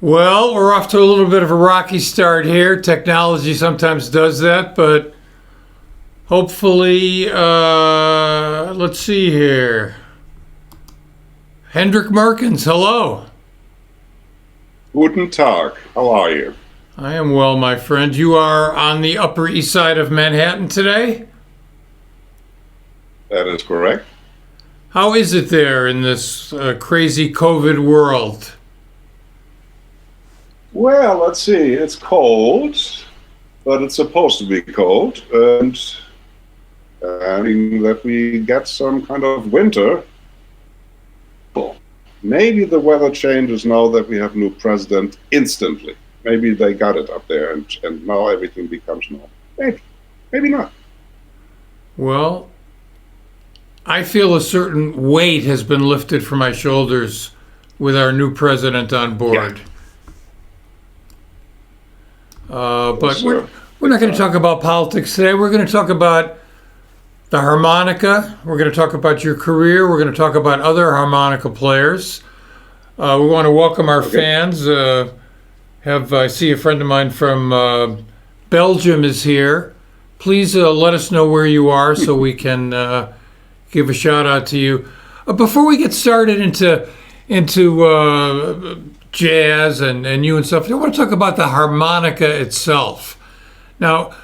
Well, we're off to a little bit of a rocky start here. Technology sometimes does that, but hopefully, let's see here. Hendrik Meurkens, hello. Guten Tag. How are you? I am well, my friend. You are on the Upper East Side of Manhattan today? That is correct. How is it there in this crazy COVID world? Well, let's see. It's cold, but it's supposed to be cold, and I mean that we get some kind of winter. Well, maybe the weather changes now that we have a new president instantly. Maybe they got it up there, and now everything becomes normal. Maybe not. Well, I feel a certain weight has been lifted from my shoulders with our new president on board. Yeah. But we're not going to talk about politics today. We're going to talk about the harmonica. We're going to talk about your career. We're going to talk about other harmonica players. We want to welcome our fans. I see a friend of mine from Belgium is here. Please let us know where you are so we can give a shout out to you. Before we get started into jazz and you and stuff, I want to talk about the harmonica itself. Now,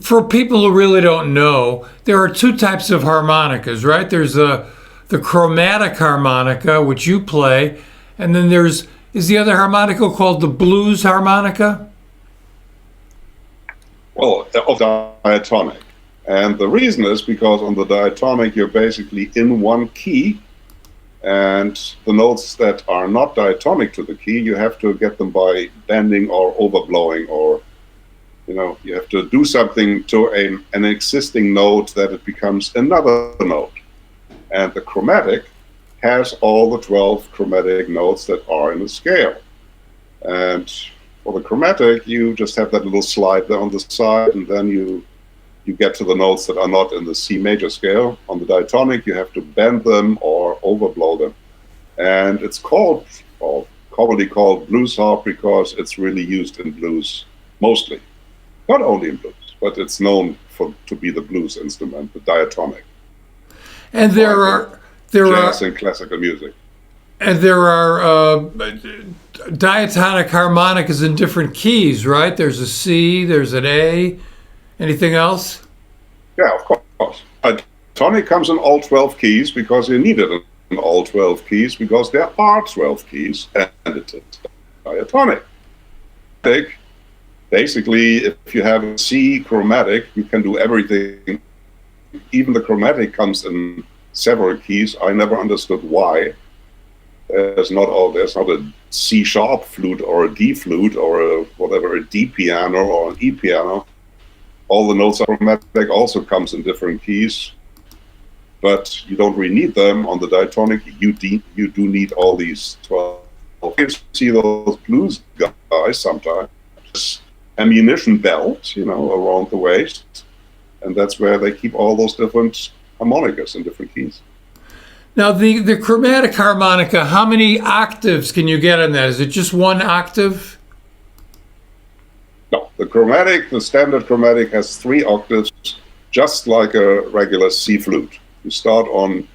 for people who really don't know, there are two types of harmonicas, right? There's the chromatic harmonica, which you play, and then is the other harmonica called the blues harmonica? Well, of diatonic. And the reason is because on the diatonic, you're basically in one key, and the notes that are not diatonic to the key, you have to get them by bending or overblowing, or you have to do something to an existing note that it becomes another note. And the chromatic has all the 12 chromatic notes that are in the scale. And for the chromatic, you just have that little slide there on the side, and then you get to the notes that are not in the C major scale. On the diatonic, you have to bend them or overblow them. And it's commonly called blues harp because it's really used in blues mostly. Not only in blues, but it's known to be the blues instrument, the diatonic. And there are jazz and classical music. And there are diatonic harmonicas in different keys, right? There's a C, there's an A. Anything else? Yeah, of course. Diatonic comes in all 12 keys because you need it in all 12 keys because there are 12 keys, and it's diatonic. Basically, if you have a C chromatic, you can do everything. Even the chromatic comes in several keys. I never understood why. There's not a C sharp flute or a D flute or a D piano or an E piano. All the notes are chromatic, also comes in different keys, but you don't really need them. On the diatonic, you do need all these 12. You see those blues guys sometimes, ammunition belt, around the waist, and that's where they keep all those different harmonicas in different keys. Now, the chromatic harmonica, how many octaves can you get on that? Is it just one octave? No, the standard chromatic has 3 octaves, just like a regular C flute. You start on,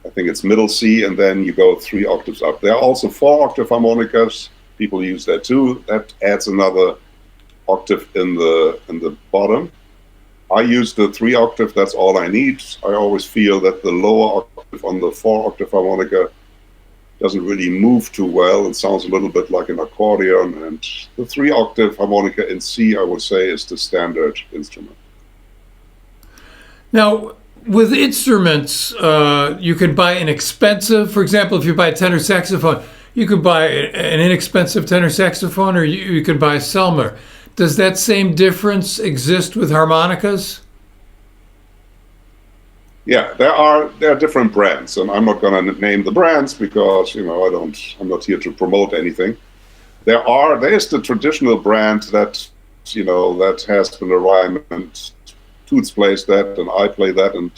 I think it's middle C, and then you go 3 octaves up. There are also 4-octave harmonicas. People use that too. That adds another octave in the bottom. I use the 3-octave, that's all I need. I always feel that the lower octave on the 4-octave harmonica doesn't really move too well. It sounds a little bit like an accordion, and the 3-octave harmonica in C, I would say, is the standard instrument. Now, with instruments, you can buy an expensive, for example, if you buy a tenor saxophone, you could buy an inexpensive tenor saxophone, or you could buy a Selmer. Does that same difference exist with harmonicas? Yeah, there are different brands, and I'm not going to name the brands because I'm not here to promote anything. There is the traditional brand that has been around, and Toots plays that, and I play that, and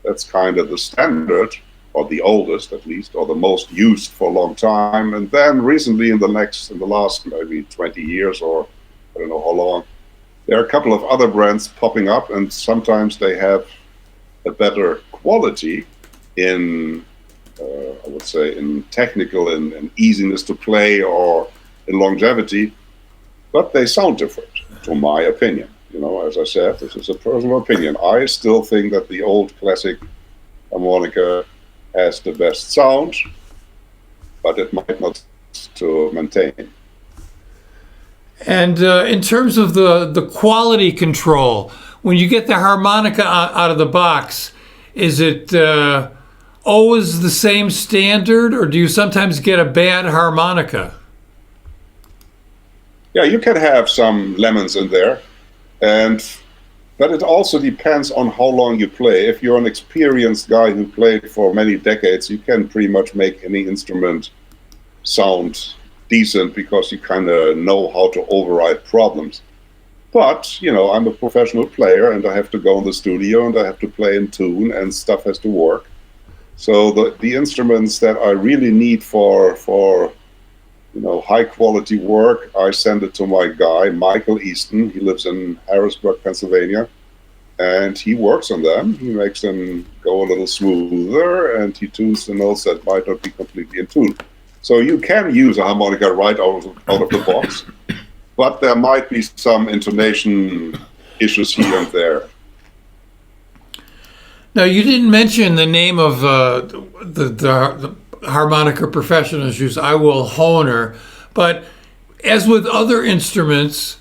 that's kind of the standard or the oldest at least, or the most used for a long time. And then recently, in the last maybe 20 years, or I don't know how long, there are a couple of other brands popping up, and sometimes they have a better quality in, I would say, in technical and easiness to play or in longevity, but they sound different, to my opinion. You know, as I said, this is a personal opinion. I still think that the old classic harmonica has the best sound, but it might not to maintain. And in terms of the quality control, when you get the harmonica out of the box, is it always the same standard, or do you sometimes get a bad harmonica? Yeah, you can have some lemons in there, but it also depends on how long you play. If you're an experienced guy who played for many decades, you can pretty much make any instrument sound decent because you kind of know how to override problems. But, you know, I'm a professional player and I have to go in the studio and I have to play in tune and stuff has to work. So the instruments that I really need for you know, high quality work, I send it to my guy, Michael Easton. He lives in Harrisburg, Pennsylvania, and he works on them. He makes them go a little smoother and he tunes the notes that might not be completely in tune. So you can use a harmonica right out of the box, but there might be some intonation issues here and there. Now, you didn't mention the name of the harmonica professionals use. I will Hohner, but as with other instruments,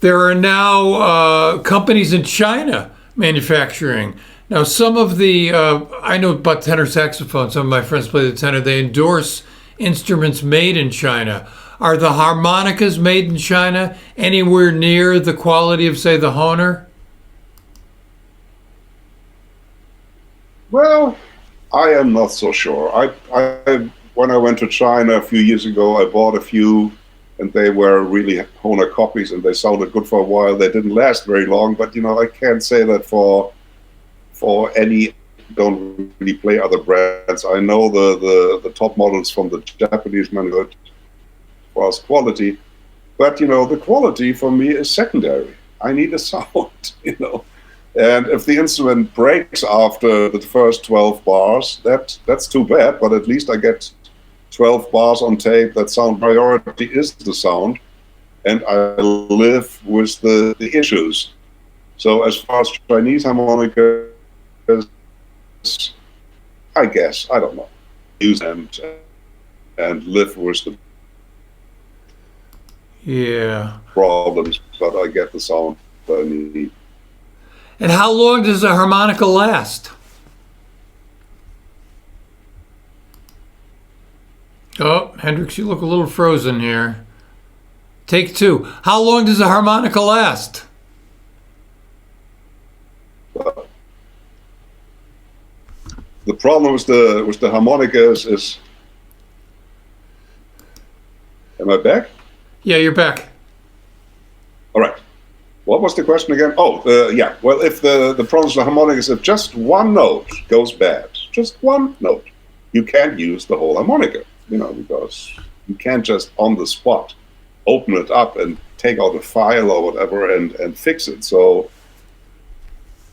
there are now companies in China manufacturing. Now, some of the I know about tenor saxophone. Some of my friends play the tenor. They endorse instruments made in China. Are the harmonicas made in China anywhere near the quality of, say, the Hohner? Well, I am not so sure. When I went to China a few years ago, I bought a few, and they were really Hohner copies, and they sounded good for a while. They didn't last very long, but you know, I can't say that for any. Don't really play other brands. I know the top models from the Japanese manufacturer for us quality, but you know, the quality for me is secondary. I need a sound, you know. And if the instrument breaks after the first 12 bars, that's too bad, but at least I get 12 bars on tape that sound priority is the sound, and I live with the issues. So as far as Chinese harmonica, I guess, I don't know, use them and live with the problems, but I get the sound that I need. And how long does a harmonica last? Oh, Hendrix, you look a little frozen here. Take two. How long does a harmonica last? The problem with the harmonicas is. Am I back? Yeah, you're back. All right. What was the question again? Oh, yeah. Well, if the problem with the harmonica is if just one note goes bad, just one note, you can't use the whole harmonica, you know, because you can't just on the spot open it up and take out a file or whatever and fix it. So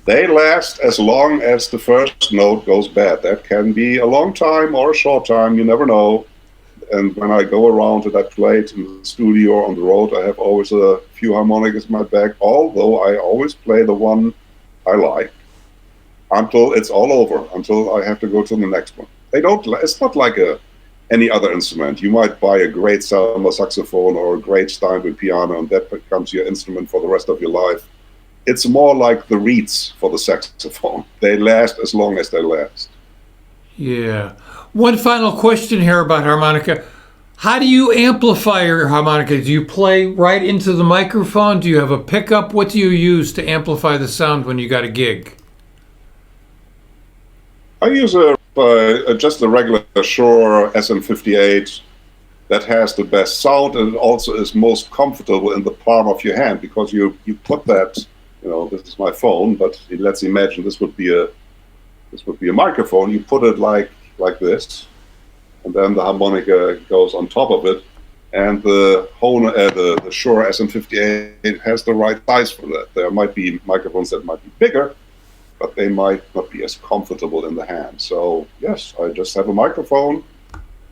they last as long as the first note goes bad. That can be a long time or a short time, you never know. And when I go around and I play it in the studio or on the road, I have always a few harmonicas in my bag, although I always play the one I like until it's all over, until I have to go to the next one. It's not like any other instrument. You might buy a great summer saxophone or a great Steinway piano, and that becomes your instrument for the rest of your life. It's more like the reeds for the saxophone. They last as long as they last. Yeah. One final question here about harmonica. How do you amplify your harmonica? Do you play right into the microphone? Do you have a pickup? What do you use to amplify the sound when you got a gig? I use just a regular Shure SM58 that has the best sound, and it also is most comfortable in the palm of your hand because you put that, you know, this is my phone, but let's imagine this would be a microphone. You put it like like this, and then the harmonica goes on top of it, and the Shure SM58 has the right size for that. There might be microphones that might be bigger, but they might not be as comfortable in the hand. So yes, I just have a microphone,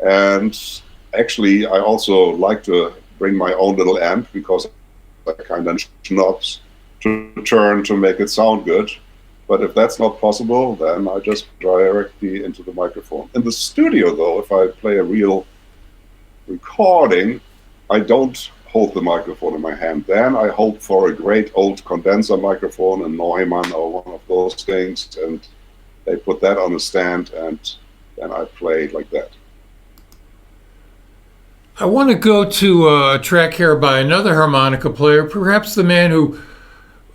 and actually I also like to bring my own little amp because I kind of knobs to turn to make it sound good. But if that's not possible, then I just directly into the microphone. In the studio, though, if I play a real recording, I don't hold the microphone in my hand. Then I hope for a great old condenser microphone, a Neumann or one of those things, and they put that on a stand, and then I play like that. I want to go to a track here by another harmonica player, perhaps the man who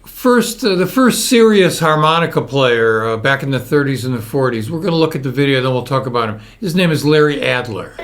the first serious harmonica player back in the 30s and the 40s. We're going to look at the video, then we'll talk about him. His name is Larry Adler.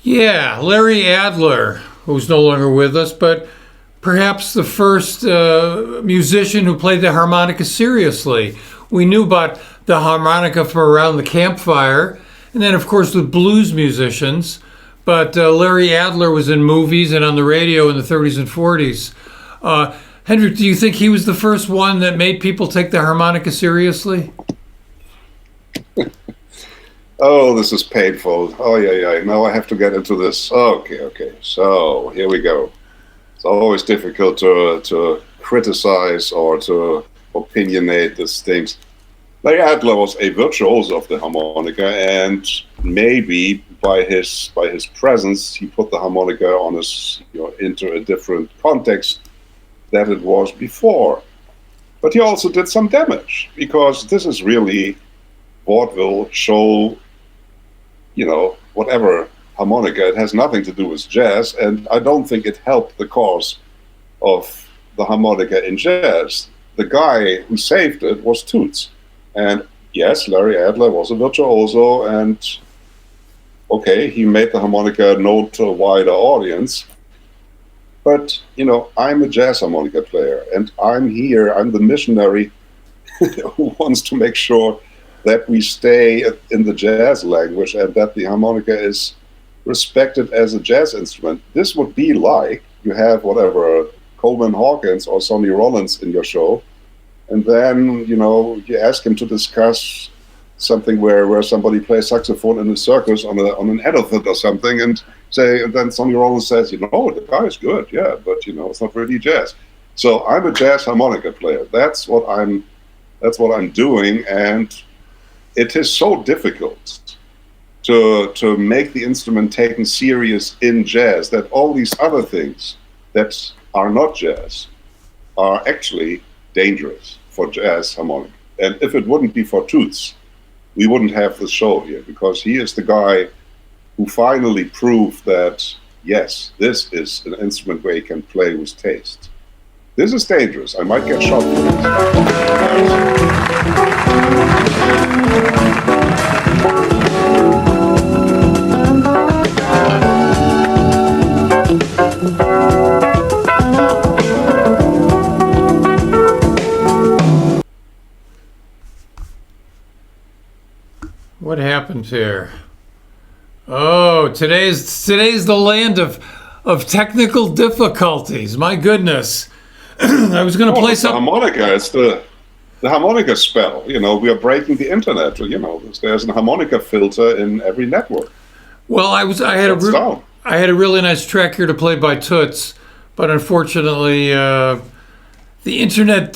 Yeah, Larry Adler, who's no longer with us, but perhaps the first musician who played the harmonica seriously. We knew about the harmonica from around the campfire, and then, of course, with blues musicians. But Larry Adler was in movies and on the radio in the 30s and 40s. Hendrik, do you think he was the first one that made people take the harmonica seriously? Oh, this is painful. Oh, yeah. Now I have to get into this. Okay. So here we go. It's always difficult to criticize or to opinionate these things. Larry Adler was a virtuoso of the harmonica, and maybe by his presence, he put the harmonica on into a different context than it was before. But he also did some damage, because this is really vaudeville show, whatever harmonica. It has nothing to do with jazz, and I don't think it helped the cause of the harmonica in jazz. The guy who saved it was Toots. And yes, Larry Adler was a virtuoso, and okay, he made the harmonica known to a wider audience. But, I'm a jazz harmonica player, and I'm the missionary who wants to make sure that we stay in the jazz language and that the harmonica is respected as a jazz instrument. This would be like you have Coleman Hawkins or Sonny Rollins in your show, and then you ask him to discuss something where somebody plays saxophone in a circus on an elephant or something, and then Sonny Rollins says, the guy is good, yeah, but it's not really jazz. So I'm a jazz harmonica player. That's what I'm doing, and it is so difficult to make the instrument taken serious in jazz that all these other things that are not jazz are actually dangerous for jazz harmonica. And if it wouldn't be for Toots, we wouldn't have the show here, because he is the guy who finally proved that, yes, this is an instrument where you can play with taste. This is dangerous. I might get shot for this. What happened here? Oh, today's the land of technical difficulties. My goodness. I was going to play some harmonica. It's the harmonica spell. We are breaking the internet. There's a harmonica filter in every network. Well, I had a really nice track here to play by Toots, but unfortunately, the internet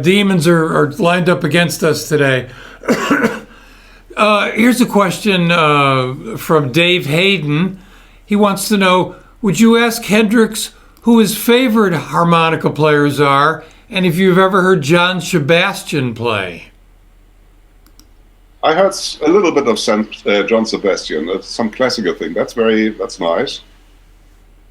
demons are lined up against us today. Here's a question from Dave Hayden. He wants to know, would you ask Hendrix who his favorite harmonica players are, and if you've ever heard John Sebastian play? I heard a little bit of John Sebastian, some classical thing. That's nice.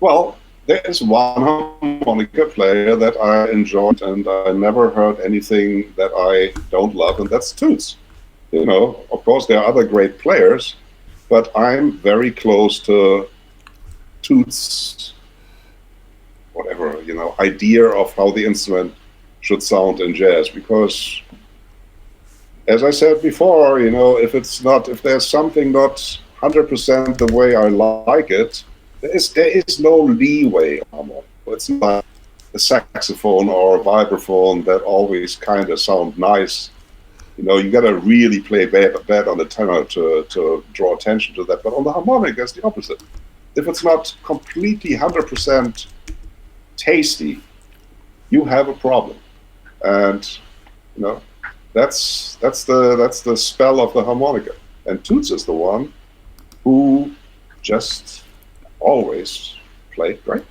Well, there is one harmonica player that I enjoyed, and I never heard anything that I don't love, and that's Toots. Of course, there are other great players, but I'm very close to Toots' idea of how the instrument should sound in jazz. Because, as I said before, if there's something not 100% the way I like it, there is no leeway on it. It's not a saxophone or a vibraphone that always kind of sound nice. You got to really play bad on the tenor to draw attention to that. But on the harmonica, it's the opposite. If it's not completely 100% tasty, you have a problem. And that's the spell of the harmonica. And Toots is the one who just always played great,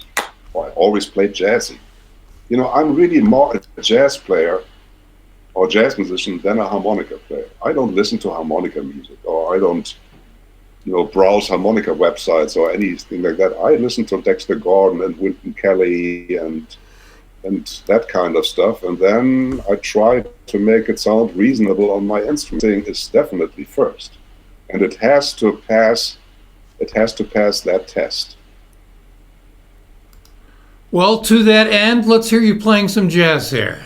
or always played jazzy. I'm really more a jazz player or jazz musician than a harmonica player. I don't listen to harmonica music, or I don't, browse harmonica websites or anything like that. I listen to Dexter Gordon and Wynton Kelly and that kind of stuff, and then I try to make it sound reasonable on my instrument. Thing is definitely first, and it has to pass that test. Well, to that end, let's hear you playing some jazz here.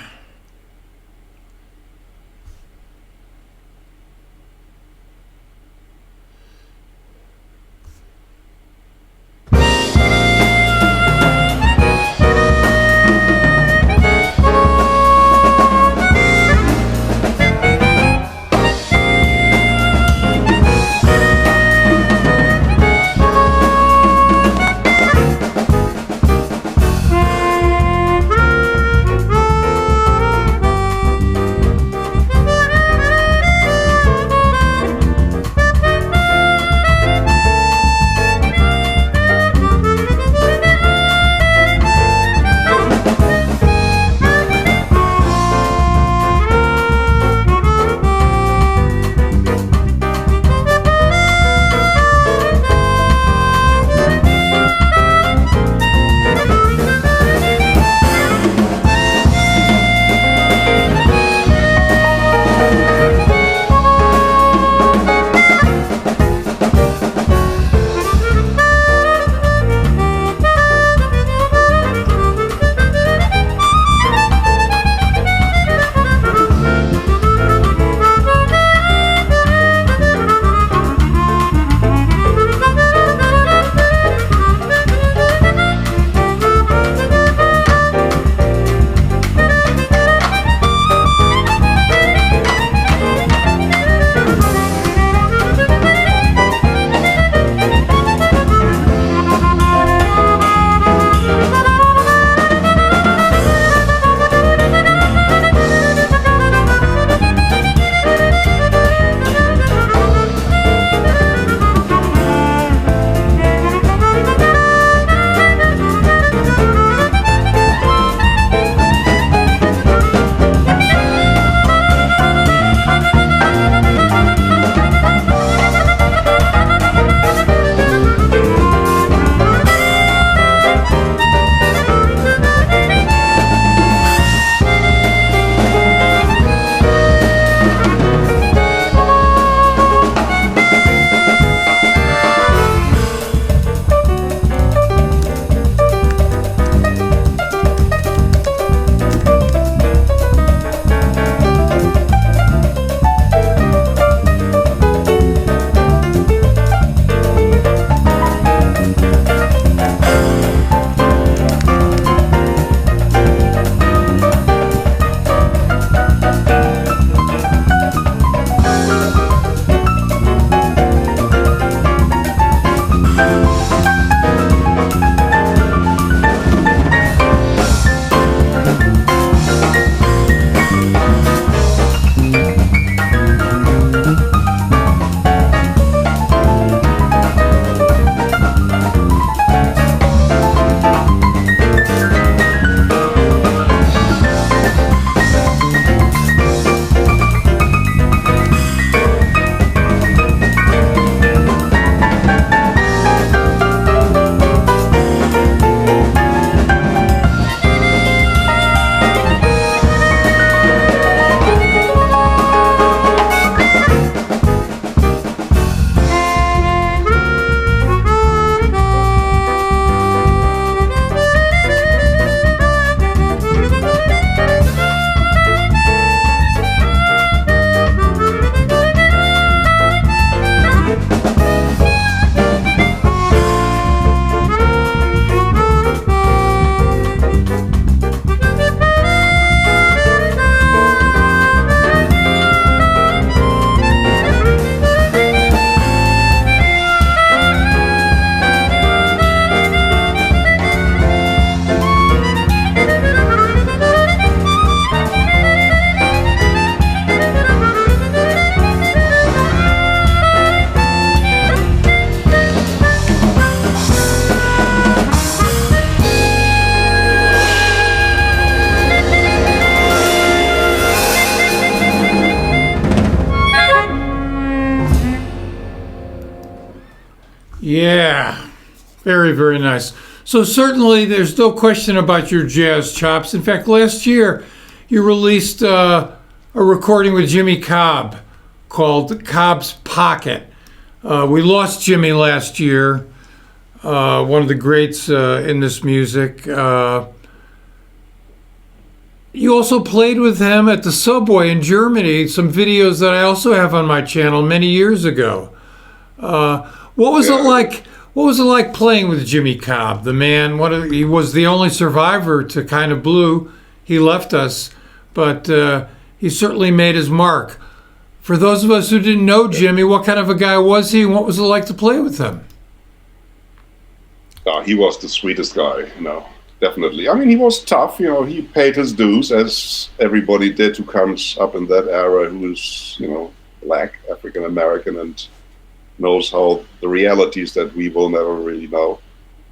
Yeah, very, very nice. So certainly there's no question about your jazz chops. In fact, last year you released a recording with Jimmy Cobb called Cobb's Pocket. We lost Jimmy last year, one of the greats in this music. You also played with him at the subway in Germany, some videos that I also have on my channel many years ago. What was it like? What was it like playing with Jimmy Cobb, the man? He was the only survivor to Kind of Blue. He left us, but he certainly made his mark. For those of us who didn't know Jimmy, what kind of a guy was he, and what was it like to play with him? He was the sweetest guy, definitely. I mean, he was tough, he paid his dues, as everybody did who comes up in that era who's, black, African American, and knows how the realities that we will never really know.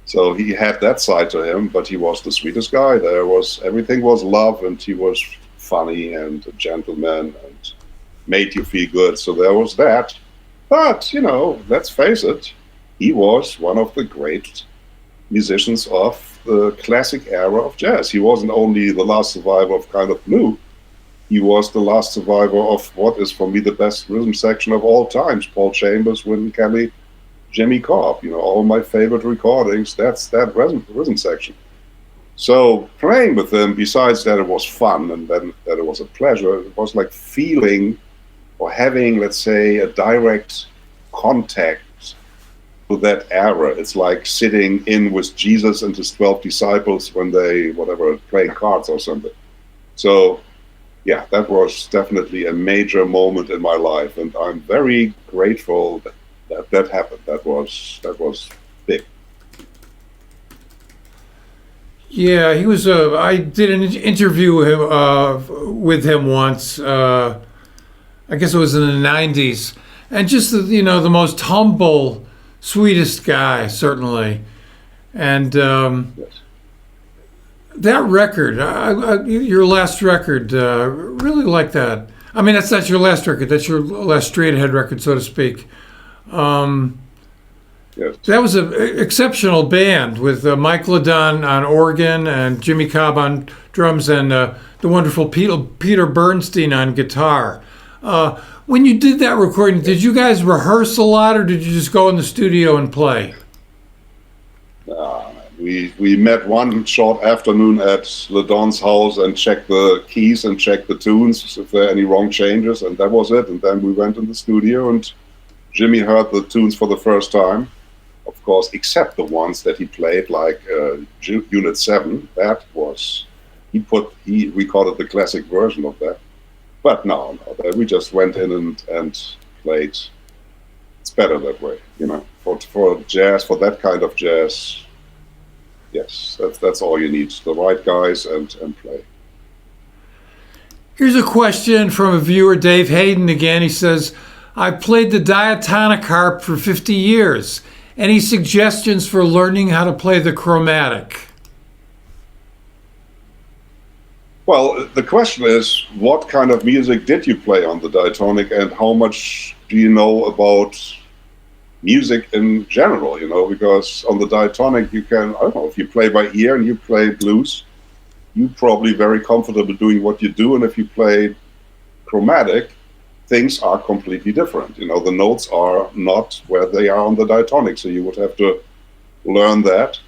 So he had that side to him, but he was the sweetest guy. Everything was love, and he was funny and a gentleman and made you feel good. So there was that. But, let's face it, he was one of the great musicians of the classic era of jazz. He wasn't only the last survivor of Kind of Blue, he was the last survivor of what is for me the best rhythm section of all times. Paul Chambers, Wynton Kelly, Jimmy Cobb, all my favorite recordings, that's that rhythm section. So playing with him, besides that it was fun and then that it was a pleasure, it was like feeling or having, let's say, a direct contact to that era. It's like sitting in with Jesus and his 12 disciples when they, playing cards or something. So yeah, that was definitely a major moment in my life, and I'm very grateful that happened. That was big. Yeah, he was. I did an interview with him once. I guess it was in the '90s, and just the most humble, sweetest guy, certainly, and. Yes. That record, your last record, really like that. I mean, that's not your last record. That's your last straight ahead record, so to speak. Yes. That was an exceptional band with Mike Ledon on organ and Jimmy Cobb on drums and the wonderful Peter Bernstein on guitar. When you did that recording, did you guys rehearse a lot, or did you just go in the studio and play? We met one short afternoon at Ledon's house and checked the keys and checked the tunes, if there are any wrong changes, and that was it. And then we went in the studio, and Jimmy heard the tunes for the first time, of course, except the ones that he played, like Unit 7. That was, he recorded the classic version of that. But no, we just went in and played. It's better that way, for jazz, for that kind of jazz. Yes, that's all you need. The right guys and play. Here's a question from a viewer, Dave Hayden again. He says, I played the diatonic harp for 50 years. Any suggestions for learning how to play the chromatic? Well, the question is, what kind of music did you play on the diatonic, and how much do you know about music in general, because on the diatonic you can, I don't know, if you play by ear and you play blues, you're probably very comfortable doing what you do, and if you play chromatic, things are completely different. The notes are not where they are on the diatonic, so you would have to learn that.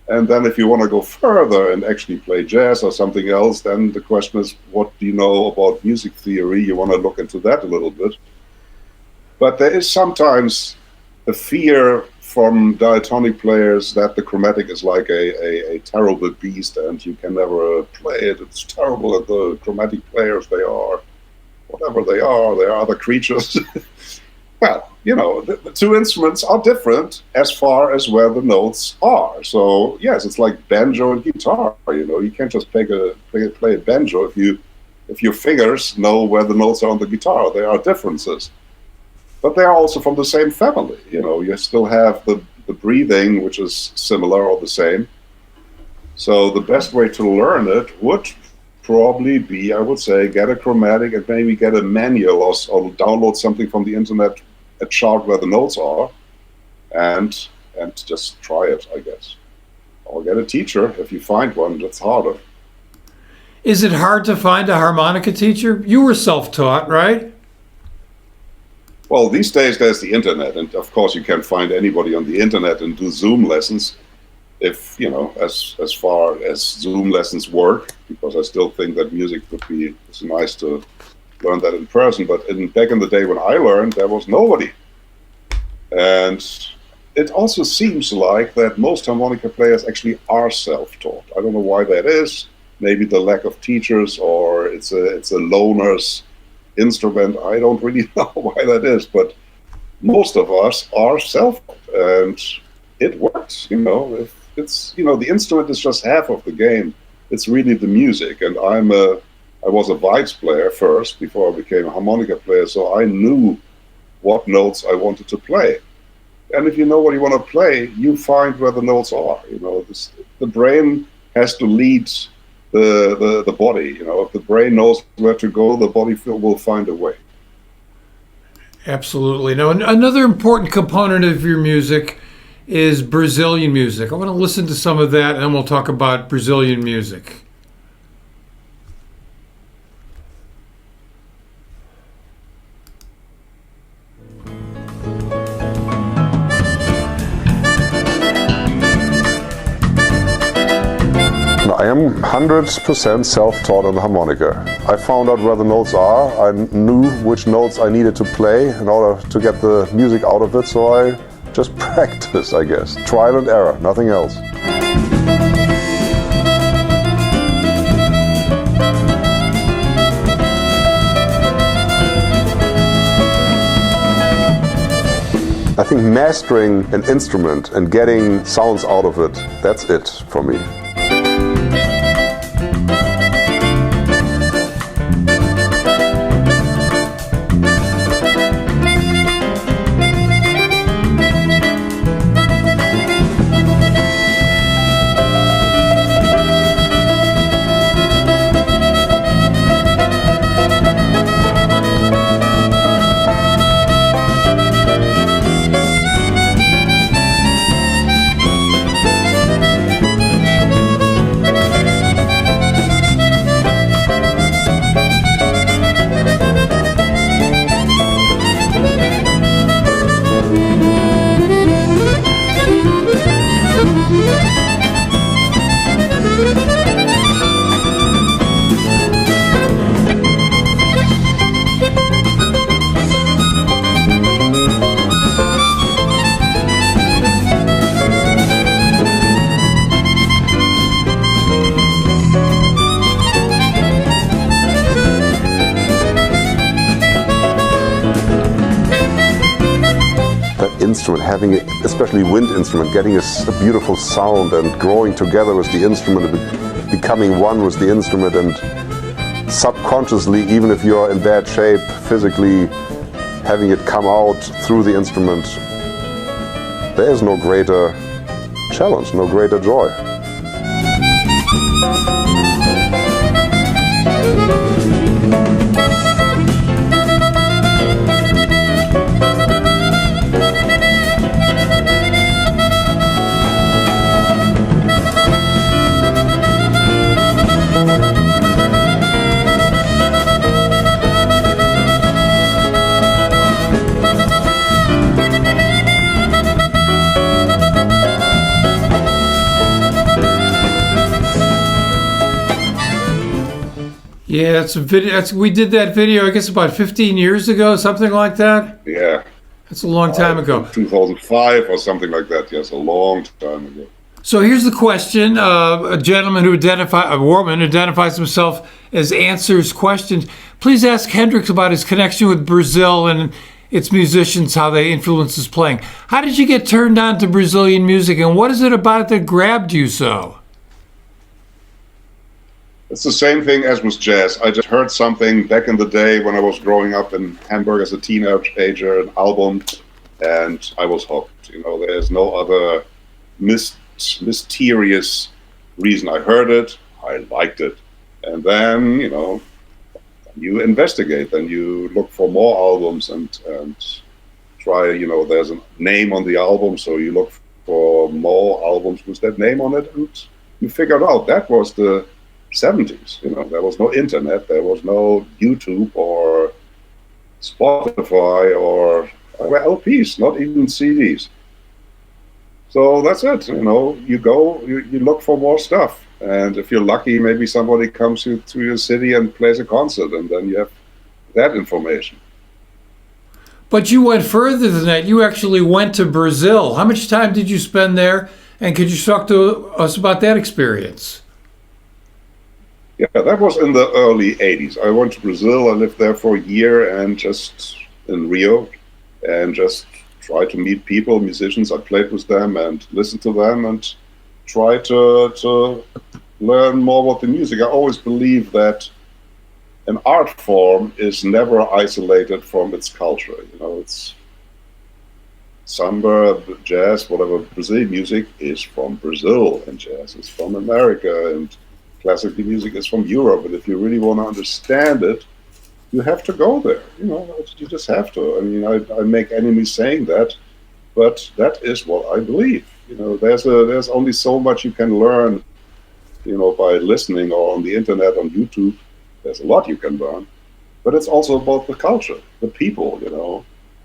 And then if you want to go further and actually play jazz or something else, then the question is, what do you know about music theory? You want to look into that a little bit. But there is sometimes the fear from diatonic players that the chromatic is like a terrible beast and you can never play it. It's terrible, and the chromatic players, they are whatever they are other creatures. Well, the two instruments are different as far as where the notes are. So yes, it's like banjo and guitar. You can't just play a banjo if your fingers know where the notes are on the guitar. There are differences. But they are also from the same family. You still have the breathing, which is similar or the same. So the best way to learn it would probably be, I would say, get a chromatic and maybe get a manual or download something from the internet, a chart where the notes are, and just try it, I guess. Or get a teacher if you find one. That's harder. Is it hard to find a harmonica teacher? You were self-taught, right? Well, these days there's the internet, and of course you can find anybody on the internet and do Zoom lessons. If as far as Zoom lessons work, because I still think that music would be, it's nice to learn that in person. But back in the day when I learned, there was nobody, and it also seems like that most harmonica players actually are self-taught. I don't know why that is. Maybe the lack of teachers, or it's a loner's instrument. I don't really know why that is, but most of us are self-taught, and it works. If it's the instrument is just half of the game. It's really the music, and I was a vibes player first before I became a harmonica player, so I knew what notes I wanted to play. And if you know what you want to play, you find where the notes are. The brain has to lead the body. If the brain knows where to go, the body will find a way. Absolutely. Now, another important component of your music is Brazilian music. I want to listen to some of that, and then we'll talk about Brazilian music. I am 100% self-taught on the harmonica. I found out where the notes are. I knew which notes I needed to play in order to get the music out of it, so I just practiced, I guess. Trial and error, nothing else. I think mastering an instrument and getting sounds out of it, that's it for me. Instrument, having it, especially wind instrument, getting a beautiful sound and growing together with the instrument, becoming one with the instrument, and subconsciously, even if you're in bad shape physically, having it come out through the instrument, there is no greater challenge, no greater joy. Yeah, it's a video. We did that video, I guess, about 15 years ago, something like that. Yeah. That's a long time ago. 2005 or something like that. Yes, a long time ago. So here's the question. A woman identifies himself as answers questions. Please ask Hendrik about his connection with Brazil and its musicians, how they influence his playing. How did you get turned on to Brazilian music, and what is it about it that grabbed you so? It's the same thing as with jazz. I just heard something back in the day when I was growing up in Hamburg as a teenager, an album, and I was hooked. There's no other mysterious reason. I heard it, I liked it, and then you investigate, then you look for more albums and try, there's a name on the album, so you look for more albums with that name on it, and you figured out that was the 70s. There was no internet, there was no YouTube or Spotify or LPs, not even CDs. So that's it. You go, you look for more stuff, and if you're lucky, maybe somebody comes to your city and plays a concert, and then you have that information. But you went further than that. You actually went to Brazil. How much time did you spend there? And could you talk to us about that experience? Yeah, that was in the early 80s. I went to Brazil. I lived there for a year, and just in Rio, and just tried to meet people, musicians. I played with them and listened to them and tried to learn more about the music. I always believe that an art form is never isolated from its culture. It's samba, jazz, whatever. Brazilian music is from Brazil, and jazz is from America, and classical music is from Europe. And if you really want to understand it, you have to go there. You just have to. I make enemies saying that, but that is what I believe. There's only so much you can learn, by listening or on the internet, on YouTube. There's a lot you can learn, but it's also about the culture, the people,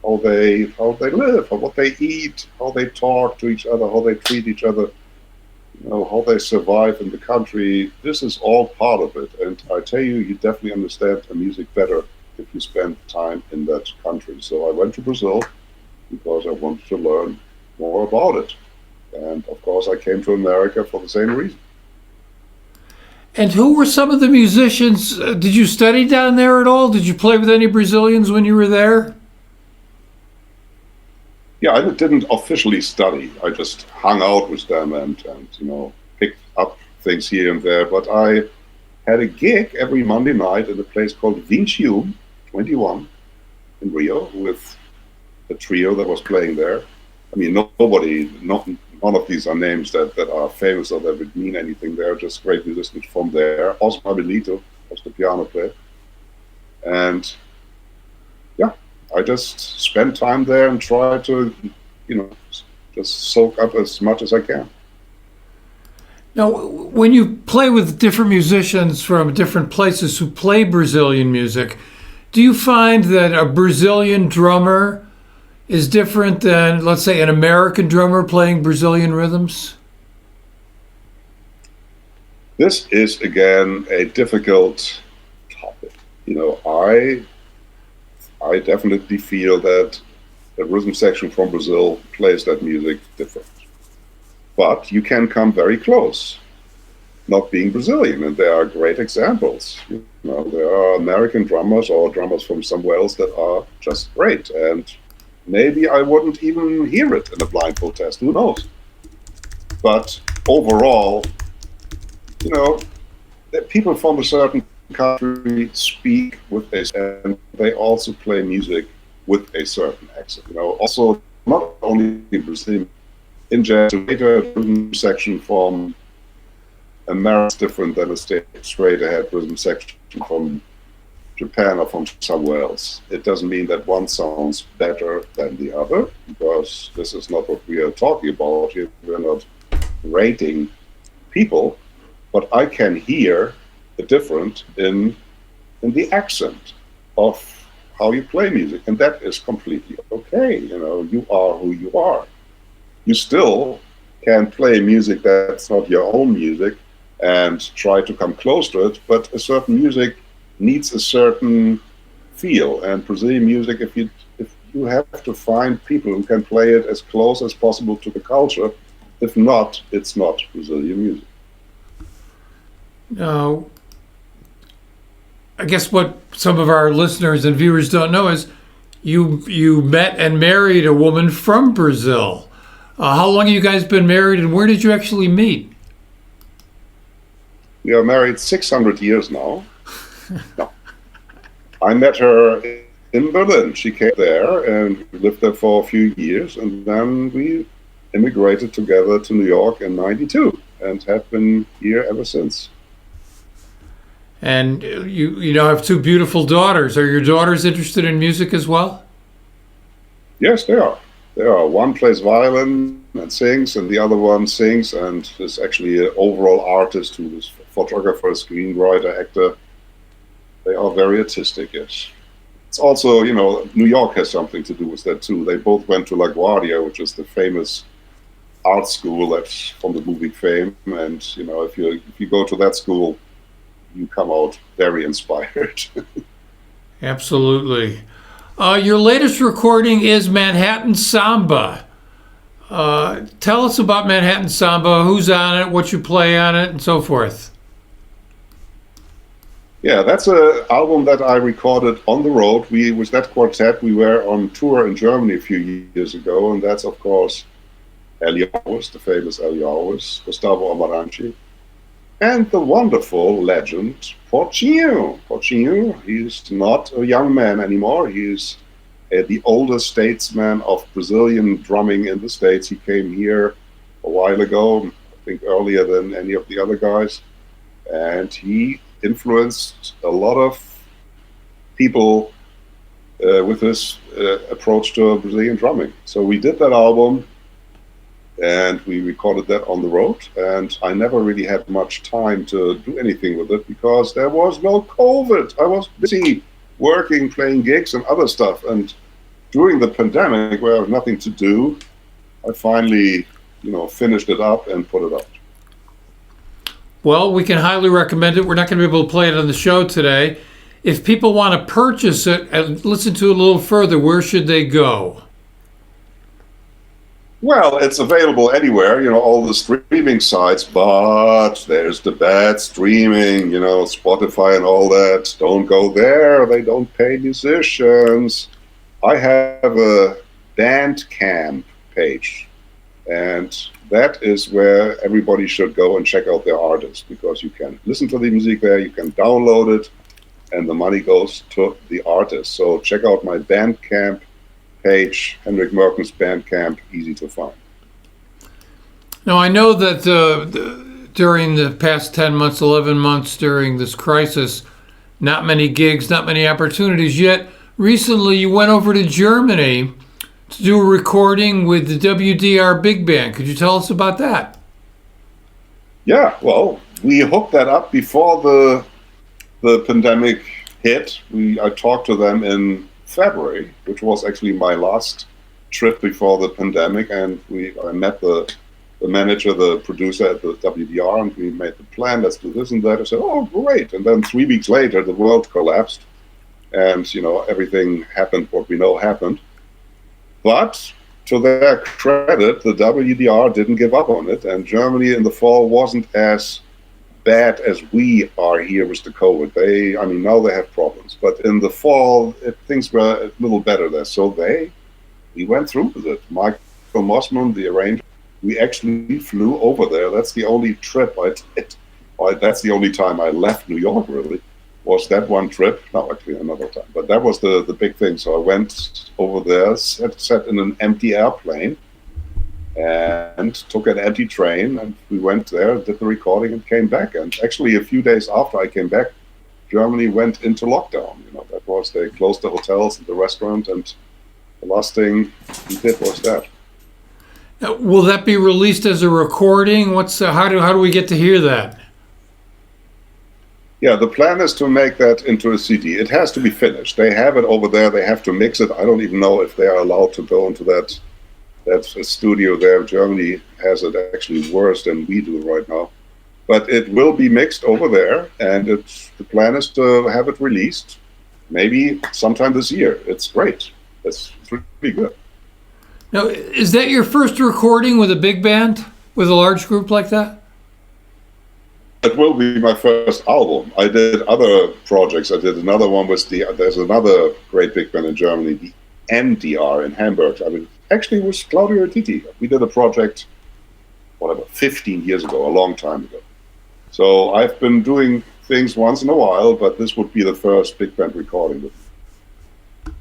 how they live, what they eat, how they talk to each other, how they treat each other, how they survive in the country. This is all part of it, and I tell you, you definitely understand the music better if you spend time in that country. So I went to Brazil because I wanted to learn more about it, and of course I came to America for the same reason. And who were some of the musicians? Did you study down there at all? Did you play with any Brazilians when you were there? Yeah, I didn't officially study. I just hung out with them and picked up things here and there. But I had a gig every Monday night at a place called 21 in Rio with a trio that was playing there. None of these are names that are famous or that would mean anything. They're just great musicians from there. Also, Mabelito was the piano player. And yeah, I just spend time there and try to, just soak up as much as I can. Now, when you play with different musicians from different places who play Brazilian music, do you find that a Brazilian drummer is different than, let's say, an American drummer playing Brazilian rhythms? This is, again, a difficult topic. I definitely feel that a rhythm section from Brazil plays that music different. But you can come very close, not being Brazilian, and there are great examples. There are American drummers or drummers from somewhere else that are just great, and maybe I wouldn't even hear it in a blindfold test. Who knows? But overall, that people from a certain country speak with and they also play music with a certain accent. Also, not only in Brazil, in jazz, a rhythm section from America is different than a straight ahead rhythm section from Japan or from somewhere else. It doesn't mean that one sounds better than the other, because this is not what we are talking about here. We're not rating people, but I can hear the difference in the accent of how you play music, and that is completely okay. You are who you are. You still can play music that's not your own music and try to come close to it, but a certain music needs a certain feel, and Brazilian music, if you have to find people who can play it as close as possible to the culture. If not, it's not Brazilian music. Now, I guess what some of our listeners and viewers don't know is you met and married a woman from Brazil. How long have you guys been married, and where did you actually meet? We are married 600 years now. No. I met her in Berlin. She came there and we lived there for a few years, and then we immigrated together to New York in '92 and have been here ever since. And you now have two beautiful daughters. Are your daughters interested in music as well? Yes, they are. They are. One plays violin and sings, and the other one sings and is actually an overall artist who is photographer, screenwriter, actor. They are very artistic, yes. It's also, New York has something to do with that too. They both went to LaGuardia, which is the famous art school that's from the movie Fame. And, if you go to that school, you come out very inspired. Absolutely. Your latest recording is Manhattan Samba. Tell us about Manhattan Samba, who's on it, what you play on it, and so forth. Yeah, that's an album that I recorded on the road. With that quartet, we were on tour in Germany a few years ago, and that's, of course, Elias, the famous Elias, Gustavo Amaranci, and the wonderful legend Portinho. Portinho, he's not a young man anymore. He's the oldest statesman of Brazilian drumming in the States. He came here a while ago, I think earlier than any of the other guys, and he influenced a lot of people with his approach to Brazilian drumming. So we did that album and we recorded that on the road, and I never really had much time to do anything with it because there was no COVID. I was busy working, playing gigs and other stuff, and during the pandemic where I had nothing to do, I finally finished it up and put it up. Well, we can highly recommend it. We're not going to be able to play it on the show today. If people want to purchase it and listen to it a little further, where should they go? Well, it's available anywhere, all the streaming sites, but there's the bad streaming, Spotify and all that. Don't go there. They don't pay musicians. I have a Bandcamp page, and that is where everybody should go and check out their artists, because you can listen to the music there, you can download it, and the money goes to the artist. So check out my Bandcamp page, Hendrik Meurkens Bandcamp, easy to find. Now, I know that during the past 10 months, 11 months during this crisis, not many gigs, not many opportunities, yet recently you went over to Germany to do a recording with the WDR Big Band. Could you tell us about that? Yeah, well, we hooked that up before the pandemic hit. I talked to them in February, which was actually my last trip before the pandemic, and I met the manager, the producer at the WDR, and we made the plan, let's do this and that. I said, oh, great. And then 3 weeks later, the world collapsed, and everything happened what we know happened. But to their credit, the WDR didn't give up on it, and Germany in the fall wasn't as bad as we are here with the COVID. Now they have problems, but in the fall, things were a little better there. So we went through with it. Michael Mossman, the arranger, we actually flew over there. That's the only trip I did. That's the only time I left New York, really, was that one trip. No, actually another time, but that was the big thing. So I went over there, sat in an empty airplane, and took an empty train, and we went there, did the recording, and came back. And actually, a few days after I came back, Germany went into lockdown. They closed the hotels and the restaurant, and the last thing we did was that. Now, will that be released as a recording? How do we get to hear that? Yeah, the plan is to make that into a CD. It has to be finished. They have it over there. They have to mix it. I don't even know if they are allowed to go into that studio there. Germany has it actually worse than we do right now. But it will be mixed over there, and the plan is to have it released maybe sometime this year. It's great. It's pretty good. Now, is that your first recording with a big band, with a large group like that? It will be my first album. I did other projects. I did another one with there's another great big band in Germany, the NDR in Hamburg. Actually, it was Claudio Titi. We did a project, 15 years ago, a long time ago. So I've been doing things once in a while, but this would be the first big band recording with me.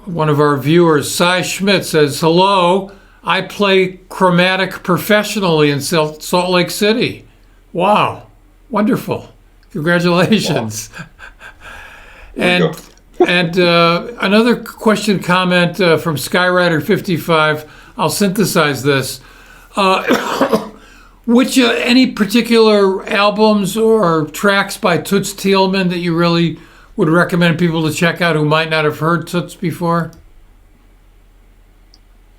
One of our viewers, Cy Schmidt, says, hello, I play chromatic professionally in Salt Lake City. Wow, wonderful. Congratulations. Wow. And And another question, comment from Skyrider55. I'll synthesize this. Which any particular albums or tracks by Toots Thielemans that you really would recommend people to check out who might not have heard Toots before?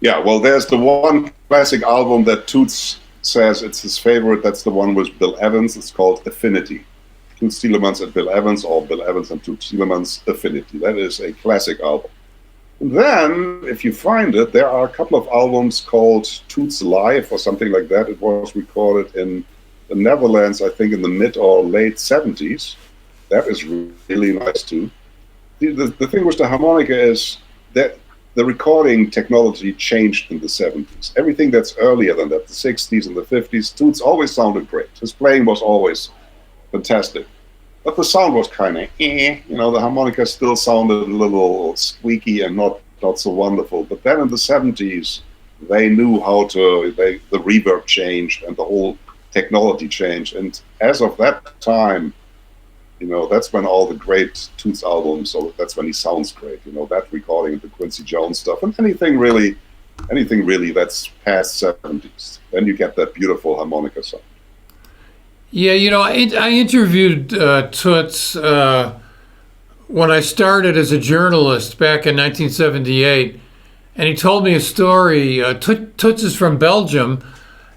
Yeah, well, there's the one classic album that Toots says it's his favorite. That's the one with Bill Evans. It's called Affinity. Toots Thielemans and Bill Evans, or Bill Evans and Toots Thielemans, Affinity. That is a classic album. And then, if you find it, there are a couple of albums called Toots Live or something like that. It was recorded in the Netherlands, I think in the mid or late 70s. That is really nice too. The thing with the harmonica is that the recording technology changed in the 70s. Everything that's earlier than that, the 60s and the 50s, Toots always sounded great. His playing was always fantastic. But the sound was kind of the harmonica still sounded a little squeaky and not so wonderful. But then in the 70s, they knew the reverb changed and the whole technology changed. And as of that time, that's when all the great Toots albums, so that's when he sounds great. That recording, the Quincy Jones stuff, and anything really that's past 70s. Then you get that beautiful harmonica sound. Yeah, I interviewed Toots when I started as a journalist back in 1978, and he told me a story. Toots is from Belgium,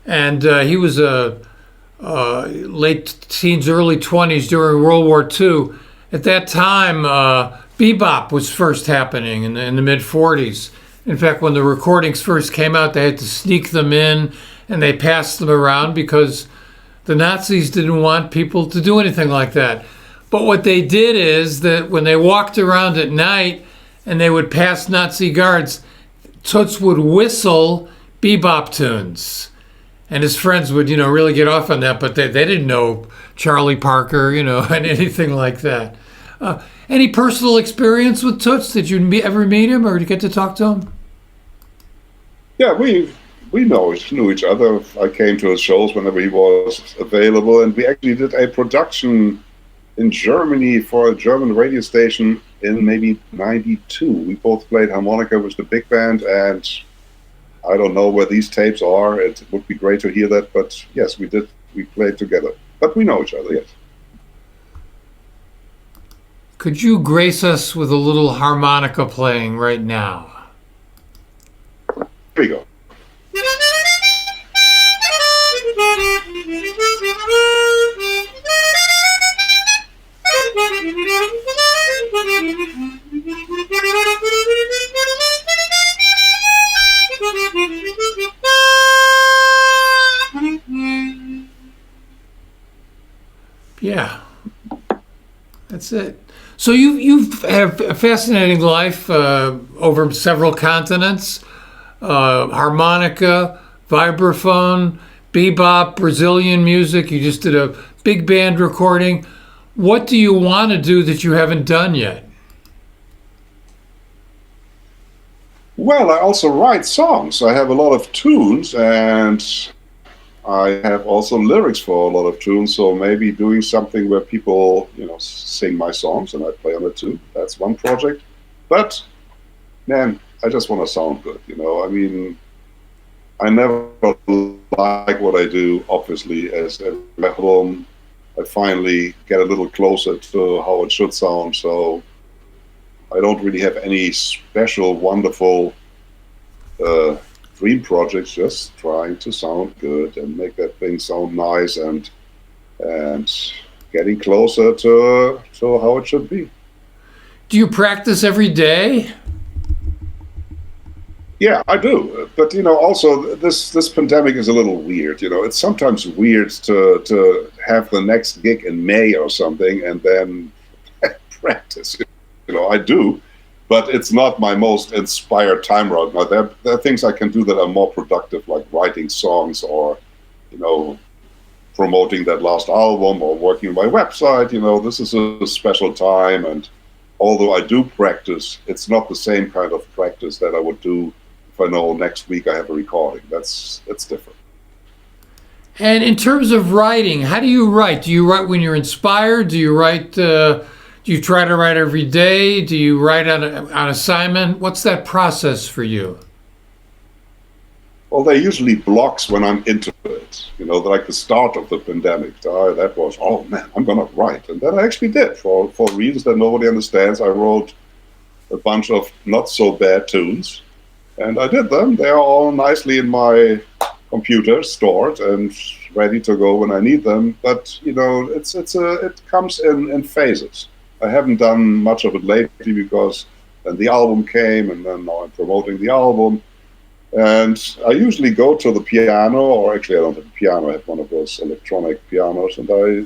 and he was a late teens, early 20s during World War II. At that time, bebop was first happening in the mid-40s. In fact, when the recordings first came out, they had to sneak them in, and they passed them around because the Nazis didn't want people to do anything like that. But what they did is that when they walked around at night and they would pass Nazi guards, Toots would whistle bebop tunes. And his friends would, really get off on that, but they didn't know Charlie Parker, and anything like that. Any personal experience with Toots? Did you ever meet him or did you get to talk to him? Yeah, we knew each other. I came to his shows whenever he was available, and we actually did a production in Germany for a German radio station in maybe '92. We both played harmonica with the big band, and I don't know where these tapes are. It would be great to hear that, but yes, we did. We played together, but we know each other, yes. Could you grace us with a little harmonica playing right now? Here we go. Yeah, that's it. So you've had a fascinating life over several continents. Harmonica, vibraphone, bebop, Brazilian music. You just did a big band recording. What do you want to do that you haven't done yet? Well, I also write songs. I have a lot of tunes, and I have also lyrics for a lot of tunes. So maybe doing something where people, sing my songs and I play on it too. That's one project. But man, I just want to sound good. I mean, I never like what I do. Obviously, as a album, I finally get a little closer to how it should sound. So I don't really have any special, wonderful dream projects. Just trying to sound good and make that thing sound nice and getting closer to how it should be. Do you practice every day? Yeah, I do. But also this pandemic is a little weird. It's sometimes weird to have the next gig in May or something and then practice. I do, but it's not my most inspired time right now. There are things I can do that are more productive, like writing songs or, promoting that last album or working on my website. This is a special time, and although I do practice, it's not the same kind of practice that I would do if I know next week I have a recording. That's different. And in terms of writing, how do you write? Do you write when you're inspired? Do you write Do you try to write every day? Do you write on assignment? What's that process for you? Well, they're usually blocks when I'm into it. Like the start of the pandemic. That was, oh man, I'm going to write. And then I actually did. For reasons that nobody understands, I wrote a bunch of not so bad tunes. And I did them. They are all nicely in my computer, stored and ready to go when I need them. But, it comes in phases. I haven't done much of it lately because then the album came, and then now I'm promoting the album. And I usually go to the piano, or actually I don't have a piano, I have one of those electronic pianos, and I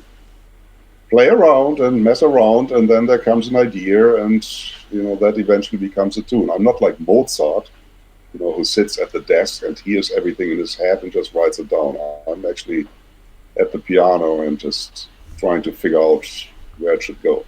play around and mess around, and then there comes an idea, and that eventually becomes a tune. I'm not like Mozart, who sits at the desk and hears everything in his head and just writes it down. I'm actually at the piano and just trying to figure out where it should go.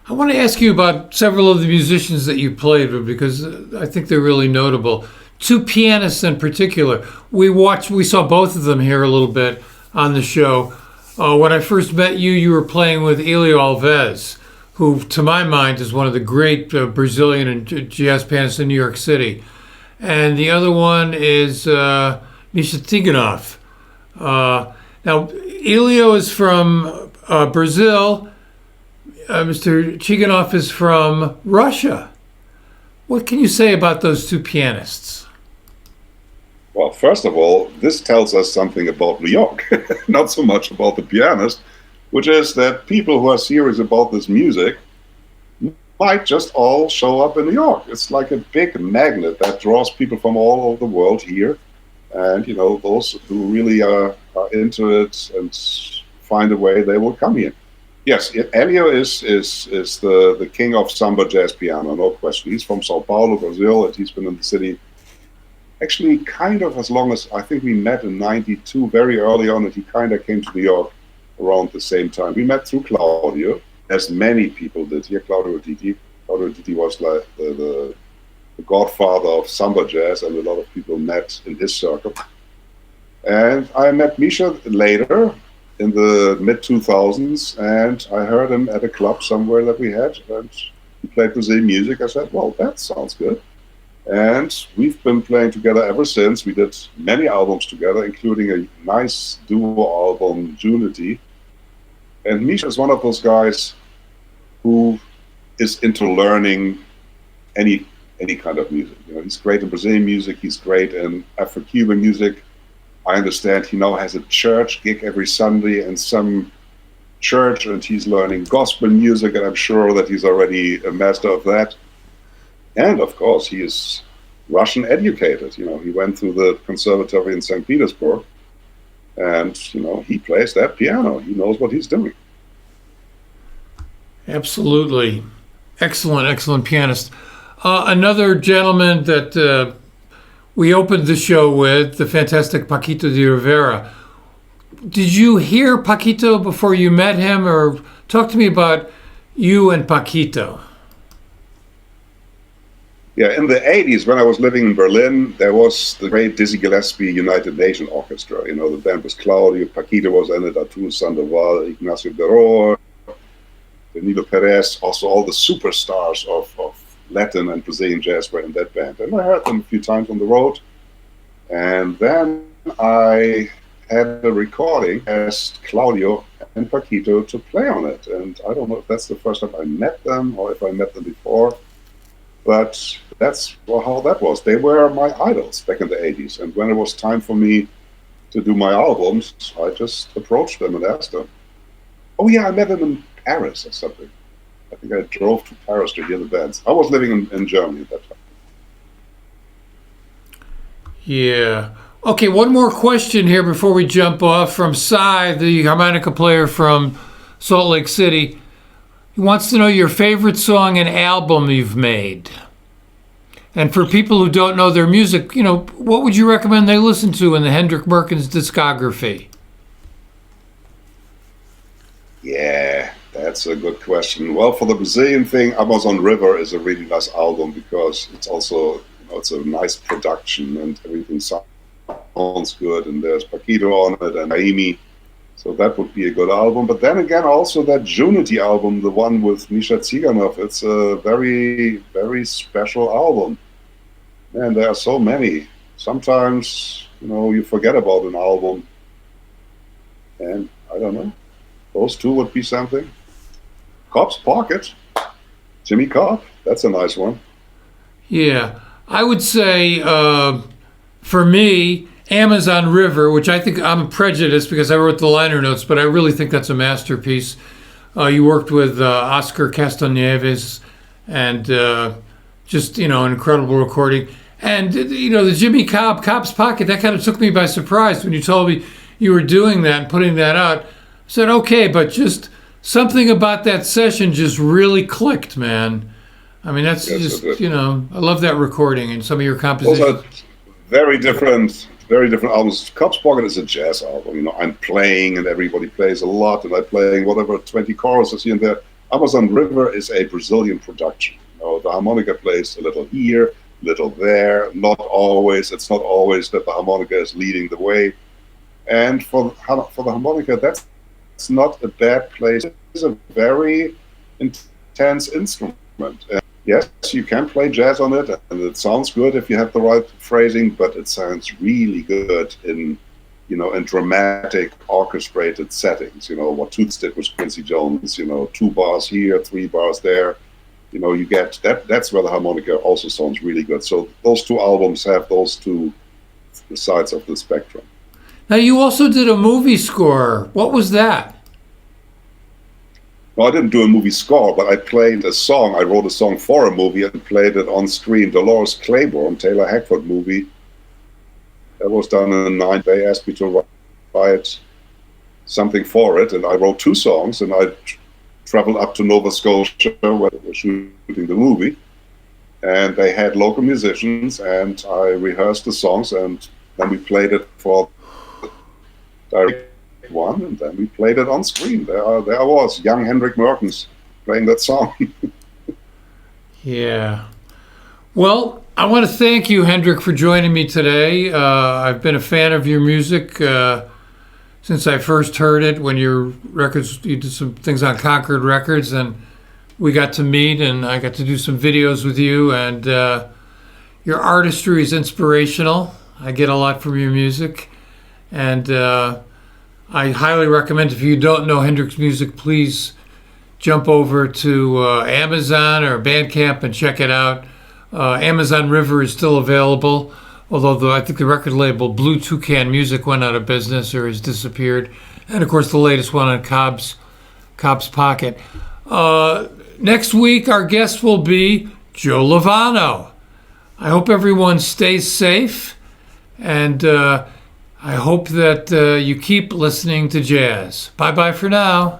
I want to ask you about several of the musicians that you played with, because I think they're really notable. Two pianists in particular. We saw both of them here a little bit on the show. When I first met you, you were playing with Elio Alves, who, to my mind, is one of the great Brazilian and jazz pianists in New York City. And the other one is Misha Tiganov. Now, Elio is from Brazil. Mr. Chiganov is from Russia. What can you say about those two pianists? Well, first of all, this tells us something about New York, not so much about the pianist, which is that people who are serious about this music might just all show up in New York. It's like a big magnet that draws people from all over the world here. And, those who really are into it and find a way, they will come here. Yes, Elio is the king of samba jazz piano, no question. He's from Sao Paulo, Brazil, and he's been in the city actually kind of as long as, I think we met in '92, very early on, and he kind of came to New York around the same time. We met through Claudio, as many people did here. Claudio Diti. Claudio Diti was like the godfather of samba jazz, and a lot of people met in his circle. And I met Misha later, in the mid-2000s, and I heard him at a club somewhere that we had, and he played Brazilian music. I said, well, that sounds good. And we've been playing together ever since. We did many albums together, including a nice duo album, Unity. And Misha is one of those guys who is into learning any kind of music. He's great in Brazilian music, he's great in Afro-Cuban music. I understand he now has a church gig every Sunday in some church, and he's learning gospel music, and I'm sure that he's already a master of that. And of course, he is Russian educated. He went through the conservatory in St. Petersburg, and he plays that piano. He knows what he's doing. Absolutely. Excellent pianist. Another gentleman that we opened the show with, the fantastic Paquito de Rivera. Did you hear Paquito before you met him, or talk to me about you and Paquito? Yeah, in the 80s, when I was living in Berlin, there was the great Dizzy Gillespie United Nations Orchestra. The band was Claudio, Paquito was in it, Arturo Sandoval, Ignacio Berroa, Danilo Perez, also all the superstars of Latin and Brazilian jazz were in that band. And I heard them a few times on the road. And then I had a recording, asked Claudio and Paquito to play on it. And I don't know if that's the first time I met them or if I met them before. But that's how that was. They were my idols back in the 80s. And when it was time for me to do my albums, I just approached them and asked them. Oh yeah, I met them in Paris or something. I think I drove to Paris to hear the bands. I was living in Germany at that time. Yeah. Okay, one more question here before we jump off from Cy, the harmonica player from Salt Lake City. He wants to know your favorite song and album you've made. And for people who don't know their music, what would you recommend they listen to in the Hendrik Meurkens discography? Yeah, that's a good question. Well, for the Brazilian thing, Amazon River is a really nice album because it's also, it's a nice production and everything sounds good. And there's Paquito on it and Naimi So that would be a good album. But then again, also that Unity album, the one with Misha Tsiganov, it's a very, very special album. Man, there are so many. Sometimes, you forget about an album. And I don't know. Those two would be something. Cobb's Pocket. Jimmy Cobb. That's a nice one. Yeah. I would say, for me, Amazon River, which I think I'm prejudiced because I wrote the liner notes, but I really think that's a masterpiece. You worked with Oscar Castaneves, and just, an incredible recording. And, the Jimmy Cobb's Pocket, that kind of took me by surprise when you told me you were doing that and putting that out. I said, okay, but just something about that session just really clicked, man. I mean, that's just, I love that recording and some of your compositions. Those are very different albums. Cobb's Pocket is a jazz album. I'm playing and everybody plays a lot, and I'm playing whatever 20 choruses here and there. Amazon River is a Brazilian production. The harmonica plays a little here, a little there. It's not always that the harmonica is leading the way. And for the harmonica, that's not a bad place. It's a very intense instrument. And yes, you can play jazz on it, and it sounds good if you have the right phrasing, but it sounds really good in dramatic, orchestrated settings. What Toots did with Quincy Jones, 2 bars here, 3 bars there. You get that. That's where the harmonica also sounds really good. So those 2 albums have those 2 sides of the spectrum. Now, you also did a movie score. What was that? No, I didn't do a movie score, but I played a song. I wrote a song for a movie and played it on screen. Dolores Claiborne, Taylor Hackford movie. That was done in 9. They asked me to write something for it, and I wrote 2 songs, and I traveled up to Nova Scotia where they were shooting the movie. And they had local musicians, and I rehearsed the songs, and then we played it for direct one, and then we played it on screen. There I was, young Hendrik Meurkens, playing that song. Yeah. Well, I want to thank you, Hendrik, for joining me today. I've been a fan of your music since I first heard it when you did some things on Concord Records, and we got to meet, and I got to do some videos with you, and your artistry is inspirational. I get a lot from your music, and I highly recommend, if you don't know Hendrik's music, please jump over to Amazon or Bandcamp and check it out. Amazon River is still available, although I think the record label Blue Toucan Music went out of business or has disappeared. And of course, the latest one on Cobb's Pocket. Next week, our guest will be Joe Lovano. I hope everyone stays safe, and I hope that you keep listening to jazz. Bye-bye for now.